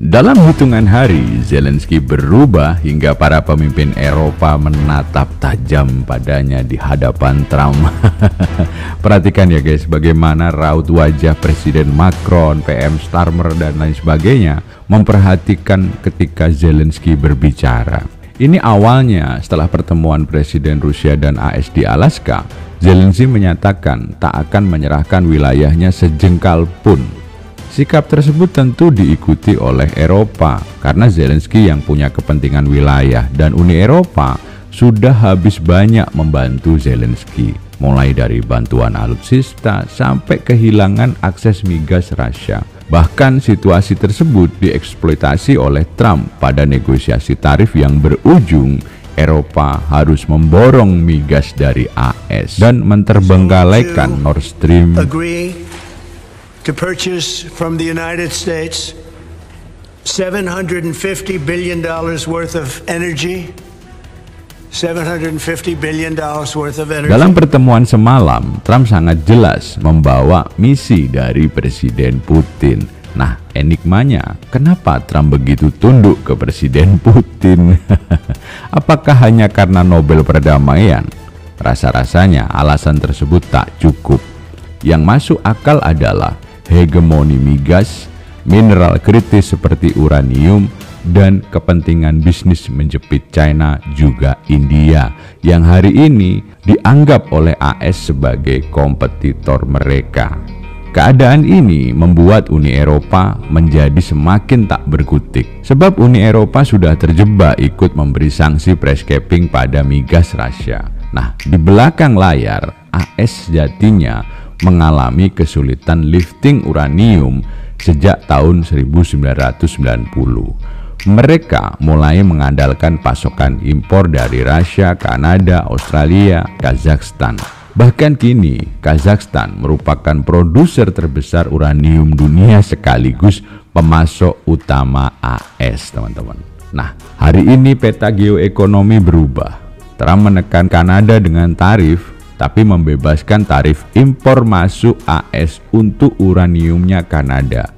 Dalam hitungan hari, Zelensky berubah hingga para pemimpin Eropa menatap tajam padanya di hadapan Trump. Perhatikan ya guys, bagaimana raut wajah Presiden Macron, PM Starmer, dan lain sebagainya memperhatikan ketika Zelensky berbicara. Ini awalnya setelah pertemuan Presiden Rusia dan AS di Alaska, Zelensky menyatakan tak akan menyerahkan wilayahnya sejengkal pun. Sikap tersebut tentu diikuti oleh Eropa karena Zelensky yang punya kepentingan wilayah dan Uni Eropa sudah habis banyak membantu Zelensky, mulai dari bantuan alutsista sampai kehilangan akses migas Rusia. Bahkan situasi tersebut dieksploitasi oleh Trump pada negosiasi tarif yang berujung Eropa harus memborong migas dari AS dan menterbengkalaikan Nord Stream to purchase from the United States $750 billion worth of energy. $750 billion worth of energy. Dalam pertemuan semalam, Trump sangat jelas membawa misi dari Presiden Putin. Nah, enigmanya, kenapa Trump begitu tunduk ke Presiden Putin? Apakah hanya karena Nobel perdamaian? Rasa-rasanya alasan tersebut tak cukup. Yang masuk akal adalah hegemoni migas, mineral kritis seperti uranium, dan kepentingan bisnis menjepit China juga India yang hari ini dianggap oleh AS sebagai kompetitor mereka. Keadaan ini membuat Uni Eropa menjadi semakin tak berkutik sebab Uni Eropa sudah terjebak ikut memberi sanksi price capping pada migas Rusia. Nah, di belakang layar AS sejatinya mengalami kesulitan lifting uranium sejak tahun 1990. Mereka mulai mengandalkan pasokan impor dari Rusia, Kanada, Australia, Kazakhstan. Bahkan kini, Kazakhstan merupakan produser terbesar uranium dunia sekaligus pemasok utama AS, teman-teman. Nah, hari ini peta geoekonomi berubah. Trump menekan Kanada dengan tarif, tapi membebaskan tarif impor masuk AS untuk uraniumnya Kanada.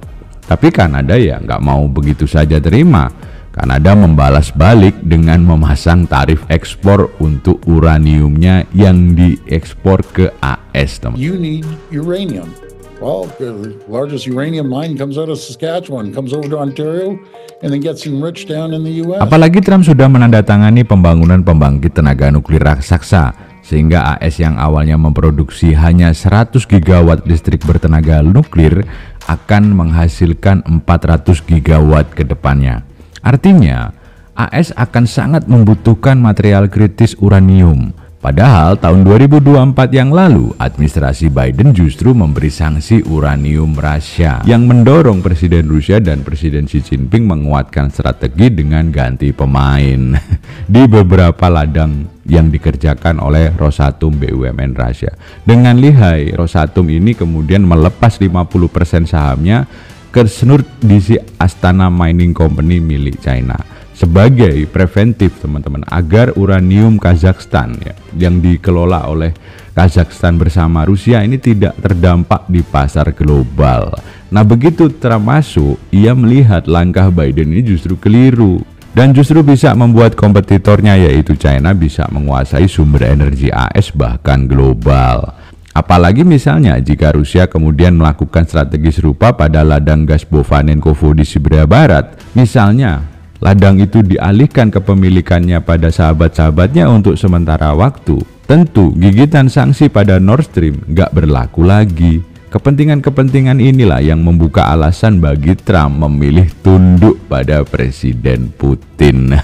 Tapi Kanada ya nggak mau begitu saja terima. Kanada membalas balik dengan memasang tarif ekspor untuk uraniumnya yang diekspor ke AS. You need uranium. Well, the largest uranium mine comes out of Saskatchewan, comes over to Ontario, and then gets enriched down in the US. Apalagi Trump sudah menandatangani pembangunan pembangkit tenaga nuklir raksasa, sehingga AS yang awalnya memproduksi hanya 100 gigawatt listrik bertenaga nuklir akan menghasilkan 400 gigawatt ke depannya. Artinya, AS akan sangat membutuhkan material kritis uranium. Padahal tahun 2024 yang lalu, administrasi Biden justru memberi sanksi uranium Rusia yang mendorong Presiden Rusia dan Presiden Xi Jinping menguatkan strategi dengan ganti pemain di beberapa ladang yang dikerjakan oleh Rosatom BUMN Rusia. Dengan lihai, Rosatom ini kemudian melepas 50% sahamnya ke Snurdici Astana Mining Company milik China sebagai preventif, teman-teman, agar uranium Kazakhstan ya, yang dikelola oleh Kazakhstan bersama Rusia ini tidak terdampak di pasar global. Nah, begitu Trump masuk, ia melihat langkah Biden ini justru keliru dan justru bisa membuat kompetitornya yaitu China bisa menguasai sumber energi AS bahkan global. Apalagi misalnya jika Rusia kemudian melakukan strategi serupa pada ladang gas Bovanenkovo di Siberia Barat, misalnya ladang itu dialihkan kepemilikannya pada sahabat-sahabatnya untuk sementara waktu, tentu gigitan sanksi pada Nord Stream nggak berlaku lagi. Kepentingan-kepentingan inilah yang membuka alasan bagi Trump memilih tunduk pada Presiden Putin.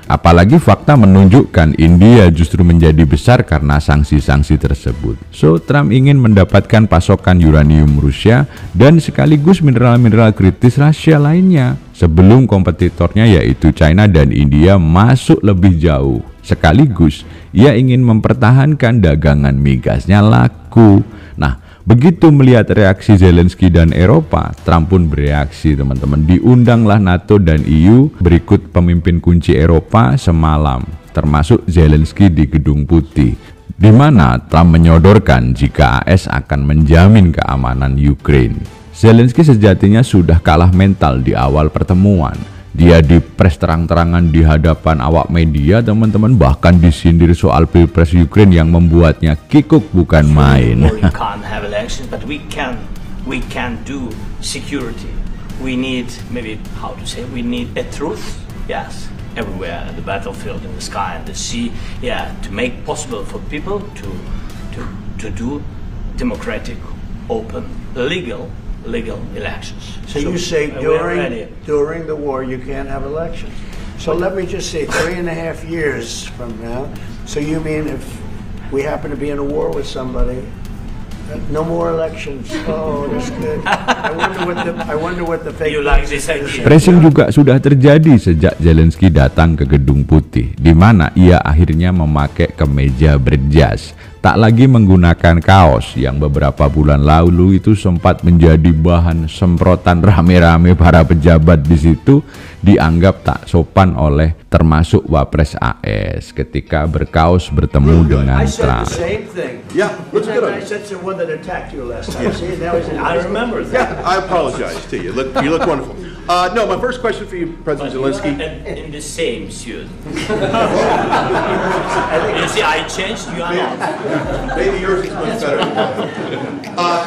Apalagi fakta menunjukkan India justru menjadi besar karena sanksi-sanksi tersebut. So, Trump ingin mendapatkan pasokan uranium Rusia dan sekaligus mineral-mineral kritis Rusia lainnya sebelum kompetitornya yaitu China dan India masuk lebih jauh. Sekaligus, ia ingin mempertahankan dagangan migasnya laku. Nah, begitu melihat reaksi Zelensky dan Eropa, Trump pun bereaksi, teman-teman. Diundanglah NATO dan EU berikut pemimpin kunci Eropa semalam, termasuk Zelensky di Gedung Putih, di mana Trump menyodorkan jika AS akan menjamin keamanan Ukraine. Zelensky sejatinya sudah kalah mental di awal pertemuan. Dia dipres terang-terangan di hadapan awak media, teman-teman, bahkan disindir soal pilpres Ukraine yang membuatnya kikuk bukan main. We can't have elections, but we can do security. We need, maybe how to say, we need a truth, yes, everywhere, in the battlefield, in the sky, in the sea, yeah, to make possible for people to do democratic, open, legal elections. So you say during the war you can't have elections. So let me just say 3.5 years from now. So you mean if we happen to be in a war with somebody, no more elections? Oh, that's good. I wonder what the fake. You like this idea? Pressing juga sudah terjadi sejak Zelensky datang ke Gedung Putih, di mana ia akhirnya memakai kemeja berjas, tak lagi menggunakan kaos yang beberapa bulan lalu itu sempat menjadi bahan semprotan rame-rame para pejabat di situ, dianggap tak sopan oleh termasuk Wapres AS ketika berkaos bertemu dengan I said Trump. the same thing. Yeah, looks good on I you. said the one that attacked you last time. See, now he's in. I remember that. I apologize to you. You look wonderful. No, my first question for you, President Zelensky. In the same suit. You see, I changed, you are not. Maybe yours is much better.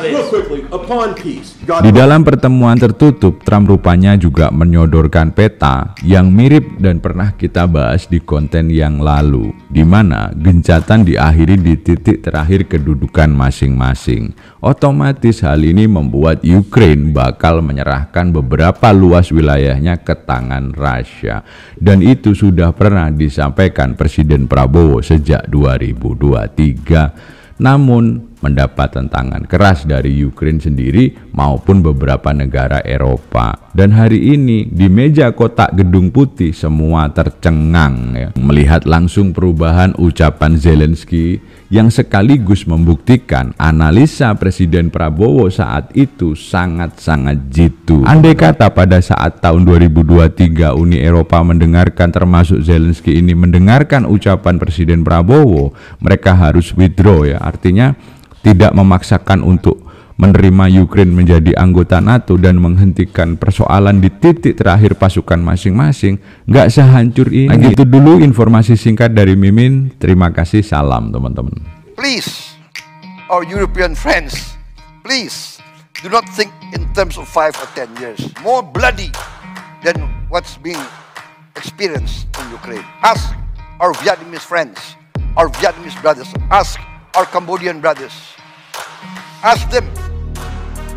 Real quickly, upon peace, God. Di dalam pertemuan tertutup, Trump rupanya juga menyodorkan peta yang mirip dan pernah kita bahas di konten yang lalu, di mana gencatan diakhiri di titik terakhir kedudukan masing-masing. Otomatis hal ini membuat Ukraine bakal menyerahkan beberapa luas wilayahnya ke tangan Rusia. Dan itu sudah pernah disampaikan Presiden Prabowo sejak 2023. Namun mendapat tentangan keras dari Ukraine sendiri maupun beberapa negara Eropa. Dan hari ini di meja kotak Gedung Putih semua tercengang ya, melihat langsung perubahan ucapan Zelensky yang sekaligus membuktikan analisa Presiden Prabowo saat itu sangat-sangat jitu. Andai kata pada saat tahun 2023 Uni Eropa mendengarkan, termasuk Zelensky ini mendengarkan ucapan Presiden Prabowo, mereka harus withdraw ya, artinya tidak memaksakan untuk menerima Ukraine menjadi anggota NATO dan menghentikan persoalan di titik terakhir pasukan masing-masing, nggak sehancur ini. Nah, gitu dulu informasi singkat dari Mimin. Terima kasih, salam teman-teman. Please, our European friends, please do not think in terms of 5 or 10 years. More bloody than what's being experienced in Ukraine. Ask our Vietnamese friends, our Vietnamese brothers, ask our Cambodian brothers. Ask them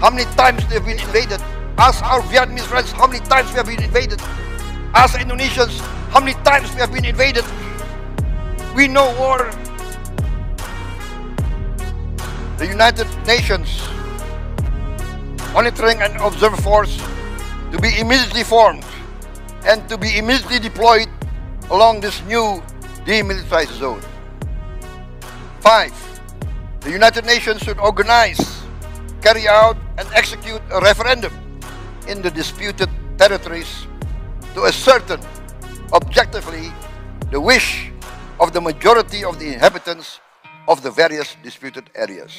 how many times they've been invaded. Ask our Vietnamese friends how many times we have been invaded. Ask Indonesians how many times we have been invaded. We know war. The United Nations Monitoring and Observer Force to be immediately formed and to be immediately deployed along this new demilitarized zone. 5. The United Nations should organize, carry out, and execute a referendum in the disputed territories to ascertain objectively the wish of the majority of the inhabitants of the various disputed areas.